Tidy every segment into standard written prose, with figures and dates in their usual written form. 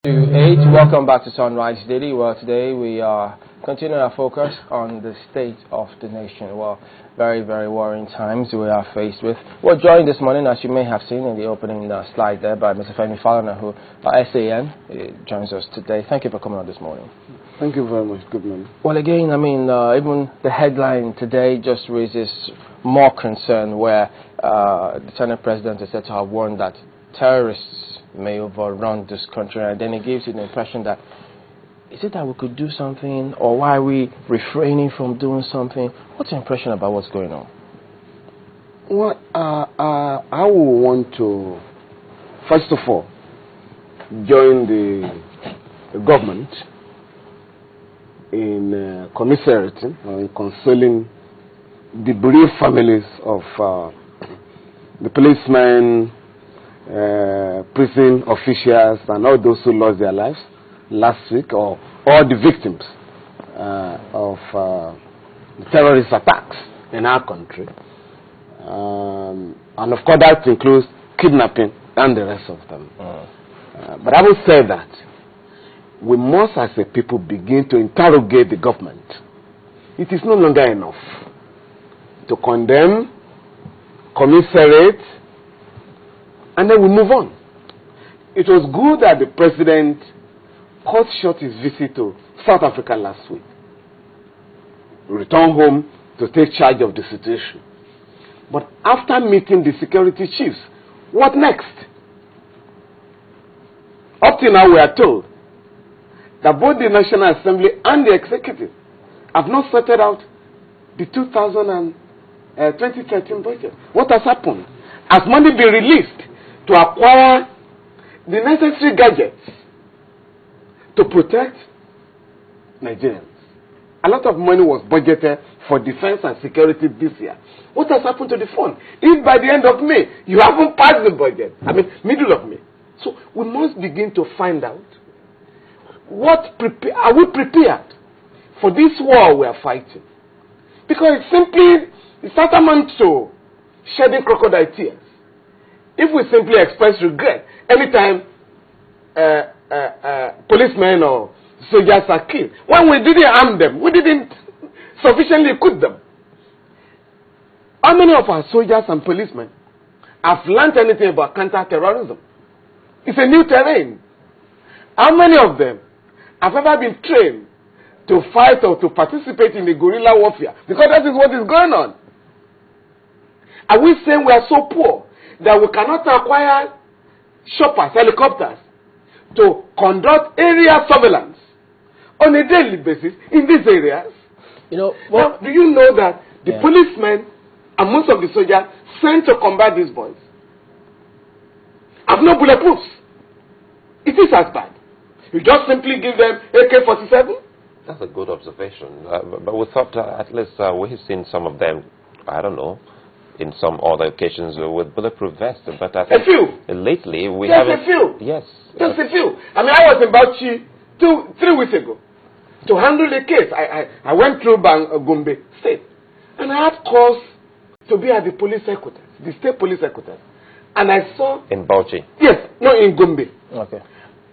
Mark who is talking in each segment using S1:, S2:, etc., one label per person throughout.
S1: Welcome back to Sunrise Daily. Well, today we are continuing our focus on the state of the nation. Well, very, very worrying times we are faced with. We're joined this morning, as you may have seen in the opening slide there, by Mr. Femi Falana, who SAN joins us today. Thank you for coming on this morning.
S2: Thank you very much. Good morning.
S1: Well, again, even the headline today just raises more concern, where the Senate President is said to have warned that terrorists may overrun this country, and then it gives you the impression that is it that we could do something, or why are we refraining from doing something? What's your impression about what's going on?
S2: Well, I will want to, first of all, join the government in commiserating or in consoling the bereaved families of the policemen, prison officials, and all those who lost their lives last week, or all the victims of the terrorist attacks in our country. And of course that includes kidnapping and the rest of them. But I will say that we must, as a people, begin to interrogate the government. It is no longer enough to condemn, commiserate, and then we move on. It was good that the president cut short his visit to South Africa last week. He returned home to take charge of the situation. But after meeting the security chiefs, what next? Up till now, we are told that both the National Assembly and the executive have not sorted out the 2013 budget. What has happened? Has money been released to acquire the necessary gadgets to protect Nigerians? A lot of money was budgeted for defense and security this year. What has happened to the fund? If by the end of May, you haven't passed the budget, middle of May. So we must begin to find out, are we prepared for this war we are fighting? Because it's tantamount to shedding crocodile tears if we simply express regret anytime policemen or soldiers are killed, when we didn't arm them, we didn't sufficiently equip them. How many of our soldiers and policemen have learned anything about counter-terrorism? It's a new terrain. How many of them have ever been trained to fight or to participate in the guerrilla warfare? Because that is what is going on. Are we saying we are so poor that we cannot acquire choppers, helicopters, to conduct area surveillance on a daily basis in these areas? Now, do you know that the policemen and most of the soldiers sent to combat these boys have no bulletproofs? It is as bad. You just simply give them AK-47?
S3: That's a good observation. But we thought at least we've seen some of them, I don't know, in some other occasions with bulletproof vests. But I think
S2: a few.
S3: Lately we
S2: have
S3: a
S2: few.
S3: Yes.
S2: Just a few. I was in Bauchi 3 weeks ago to handle the case. I went through Gombe State, and I had cause to be at the police headquarters, the state police headquarters. And I saw...
S3: In Bauchi?
S2: Yes, no, in Gombe.
S1: Okay.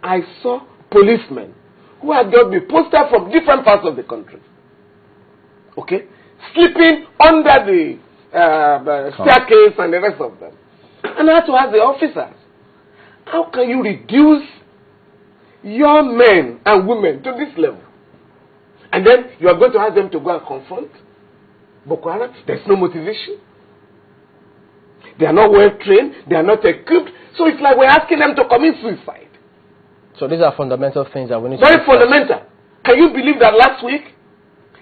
S2: I saw policemen who had just been posted from different parts of the country, okay, sleeping under the staircase and the rest of them. And I had to ask the officers, how can you reduce your men and women to this level? And then you are going to ask them to go and confront Boko Haram? There's no motivation. They are not well trained. They are not equipped. So it's like we're asking them to commit suicide.
S1: So these are fundamental things that we need to
S2: Very fundamental. Can you believe that last week,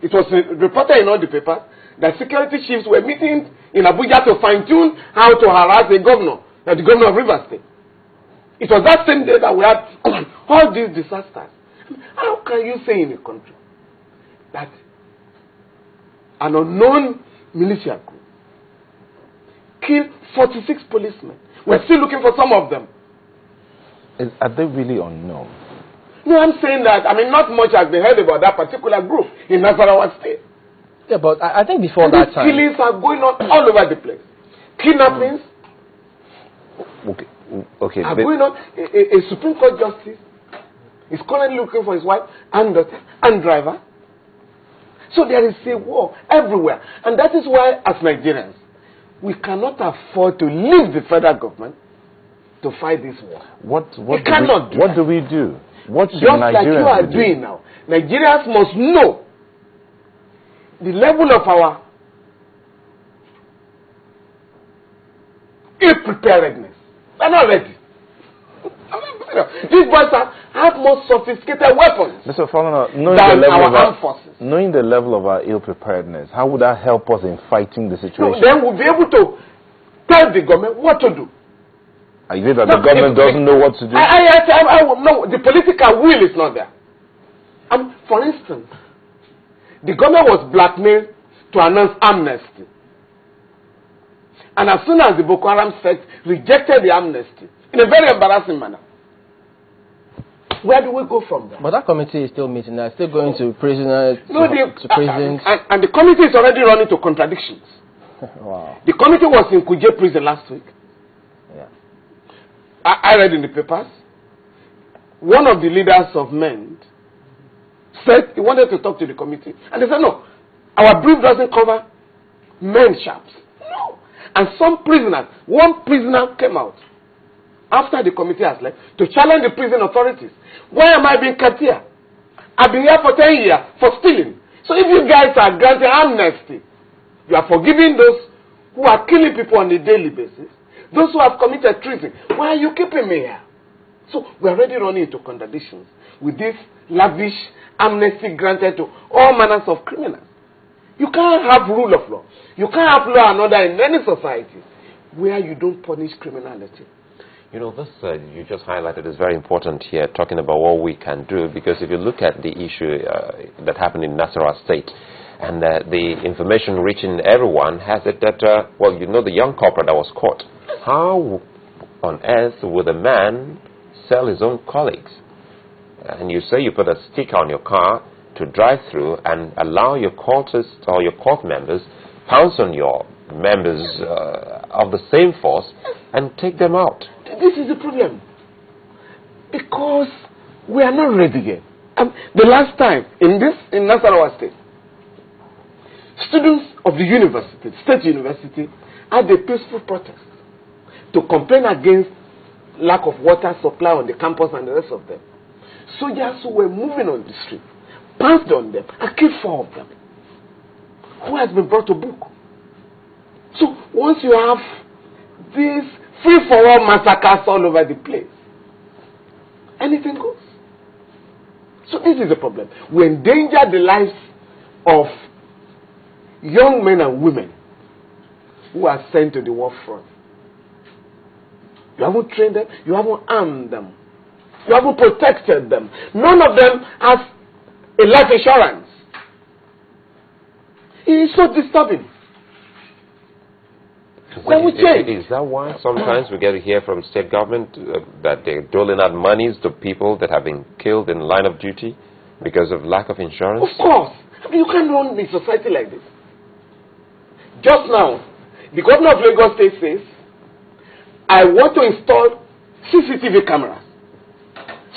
S2: it was reported in all the papers, that security chiefs were meeting in Abuja to fine-tune how to harass the governor of Rivers State. It was that same day that we had all these disasters. How can you say in a country that an unknown militia group killed 46 policemen? We're still looking for some of them.
S4: Are they really unknown?
S2: No, I'm saying that, not much has been heard about that particular group in Nasarawa State.
S1: Yeah, but I think before that time...
S2: killings are going on all over the place. Kidnappings,
S4: Okay.
S2: are going on. A Supreme Court justice He's currently looking for his wife and daughter and driver. So there is a war everywhere. And that is why, as Nigerians, we cannot afford to leave the federal government to fight this war.
S4: What
S2: do we
S4: do? What should
S2: Just
S4: Nigerians
S2: like you are doing now. Nigerians must know the level of our ill-preparedness. They're not ready. These boys have more sophisticated weapons
S4: Mr. Falana,
S2: than our armed forces.
S4: Knowing the level of our ill-preparedness, how would that help us in fighting the situation?
S2: No, then we'll be able to tell the government what to do.
S4: Are you saying that the government doesn't know what to do?
S2: No, the political will is not there. For instance, the government was blackmailed to announce amnesty. And as soon as the Boko Haram sect rejected the amnesty, in a very embarrassing manner, where do we go from there?
S1: But that committee is still meeting. They're still going to prisoners, to prisons.
S2: And the committee is already running to contradictions.
S1: Wow.
S2: The committee was in Kuje prison last week.
S1: Yeah.
S2: I read in the papers. One of the leaders of MEND said he wanted to talk to the committee. And they said, no, our brief doesn't cover MEND sharps. No. And some prisoners, one prisoner came out after the committee has left to challenge the prison authorities. Why am I being kept here? I've been here for 10 years for stealing. So if you guys are granting amnesty, you are forgiving those who are killing people on a daily basis, those who have committed treason. Why are you keeping me here? So we are already running into contradictions with this lavish amnesty granted to all manners of criminals. You can't have rule of law. You can't have law and order in any society where you don't punish criminality.
S3: You know, this you just highlighted is very important here, talking about what we can do, because if you look at the issue that happened in Nasarawa State, and the information reaching everyone has it that, well, you know, the young corporal that was caught. How on earth would a man sell his own colleagues? And you say you put a sticker on your car to drive through and allow your cultists or your court members pounce on your members of the same force and take them out.
S2: This is the problem. Because we are not ready yet. The last time in Nasarawa State, students of the university, state university, had a peaceful protest to complain against lack of water supply on the campus and the rest of them. Soldiers who were moving on the street pounced on them and killed 4 of them, who has been brought to book. So once you have these free-for-all massacres all over the place, anything goes. So this is the problem. We endanger the lives of young men and women who are sent to the war front. You haven't trained them, you haven't armed them, you haven't protected them. None of them has a life insurance. It is so disturbing. When we change.
S3: Is that why sometimes we get to hear from state government that they're doling out monies to people that have been killed in line of duty because of lack of insurance?
S2: Of course. You can't run the society like this. Just now, the governor of Lagos State says, I want to install CCTV cameras.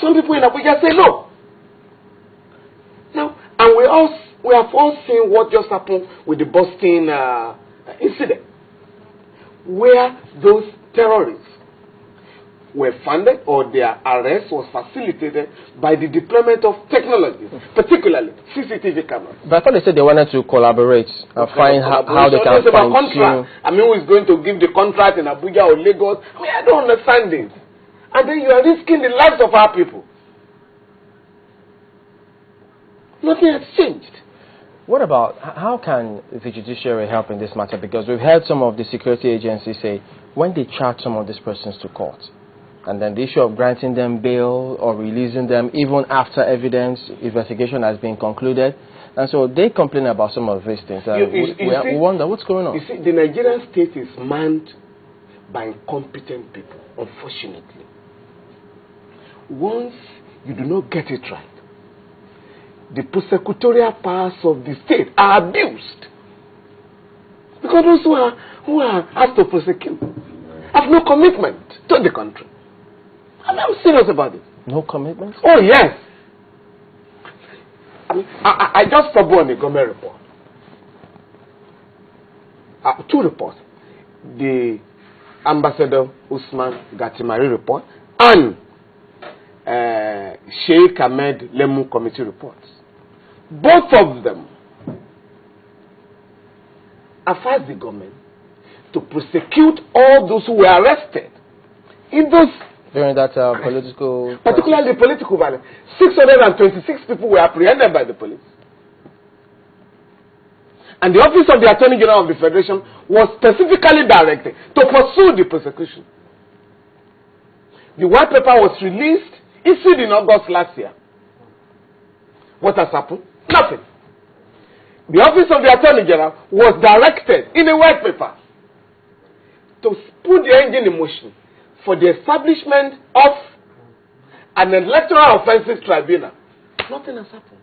S2: Some people in Abuja say no. Now, and we have all seen what just happened with the Boston incident, where those terrorists were funded or their arrest was facilitated by the deployment of technology, particularly CCTV cameras.
S1: But I thought they said they wanted to collaborate and find how they can fine-tune.
S2: I mean, who is going to give the contract in Abuja or Lagos? I mean, I don't understand this. And then you are risking the lives of our people. Nothing has changed.
S1: What about, how can the judiciary help in this matter? Because we've heard some of the security agencies say, when they charge some of these persons to court, and then the issue of granting them bail or releasing them even after evidence, investigation has been concluded. And so they complain about some of these things. We wonder what's going on.
S2: You see, the Nigerian state is manned by incompetent people, unfortunately. Once you do not get it right, the prosecutorial powers of the state are abused. Because those who are asked to prosecute have no commitment to the country. I'm serious about it.
S1: No commitment?
S2: Oh, yes. I just stumbled on a government report. 2 reports. The Ambassador Usman Gatimari report and Sheikh Ahmed Lemu committee reports. Both of them advised the government to prosecute all those who were arrested in those
S1: during that political,
S2: particularly political violence. 626 people were apprehended by the police. And the Office of the Attorney General of the Federation was specifically directed to pursue the prosecution. The white paper was released, issued in August last year. What has happened? Nothing. The Office of the Attorney General was directed in a white paper to put the engine in motion for the establishment of an electoral offenses tribunal. Nothing has happened.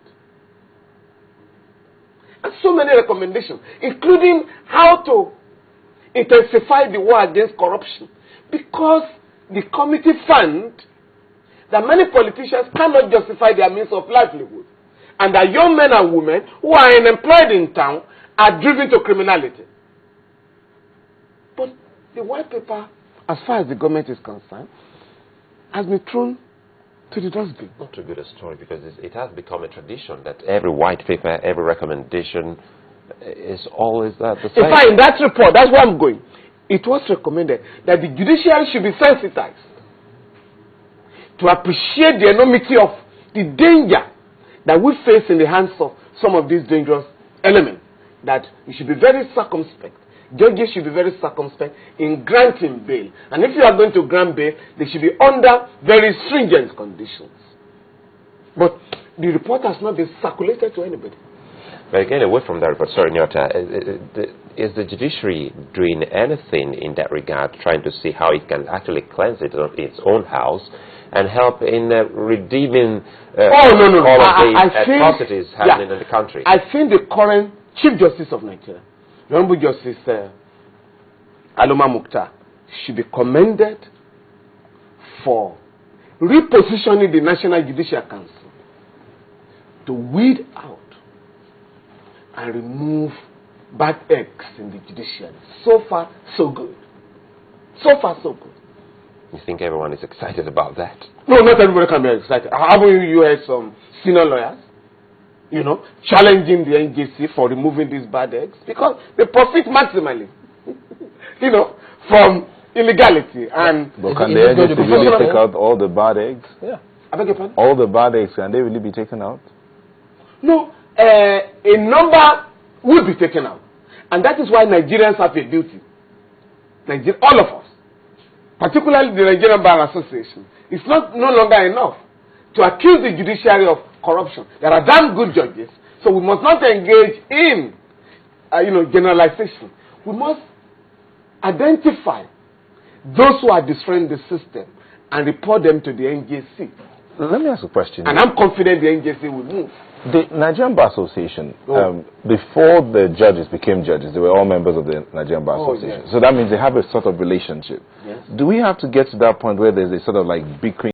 S2: And so many recommendations, including how to intensify the war against corruption, because the committee found that many politicians cannot justify their means of livelihood, and that young men and women who are unemployed in town are driven to criminality. But the white paper, as far as the government is concerned, has been thrown to the dustbin.
S3: Not too good a story, because it has become a tradition that every white paper, every recommendation is always the same.
S2: In fact, in that report, that's where I'm going. It was recommended that the judiciary should be sensitized to appreciate the enormity of the danger that we face in the hands of some of these dangerous elements. That you should be very circumspect. Judges should be very circumspect in granting bail. And if you are going to grant bail, they should be under very stringent conditions. But the report has not been circulated to anybody.
S3: But again, away from that report, sorry, Nyota, is the judiciary doing anything in that regard, trying to see how it can actually cleanse its own house and help in redeeming all of the atrocities happening in the country?
S2: I think the current Chief Justice of Nigeria, Honorable Justice Aloma Mukhtar, should be commended for repositioning the National Judicial Council to weed out and remove bad eggs in the judiciary. So far, so good. So far, so good.
S3: You think everyone is excited about that?
S2: No, not everybody can be excited. Haven't you heard some senior lawyers, challenging the NJC for removing these bad eggs? Because they profit maximally, from illegality. And
S4: but can the NJC really take out all the bad eggs?
S2: Yeah. I beg your pardon?
S4: All the bad eggs, can they really be taken out?
S2: No, a number will be taken out. And that is why Nigerians have a duty. All of us, particularly the Nigerian Bar Association, it's no longer enough to accuse the judiciary of corruption. There are damn good judges, so we must not engage in, generalization. We must identify those who are destroying the system and report them to the NJC.
S4: Let me ask a question.
S2: And I'm confident the NJC will move.
S4: The Nigerian Bar Association, before the judges became judges, they were all members of the Nigerian Bar Association. Yes. So that means they have a sort of relationship.
S2: Yes.
S4: Do we have to get to that point where there's a sort of like bickering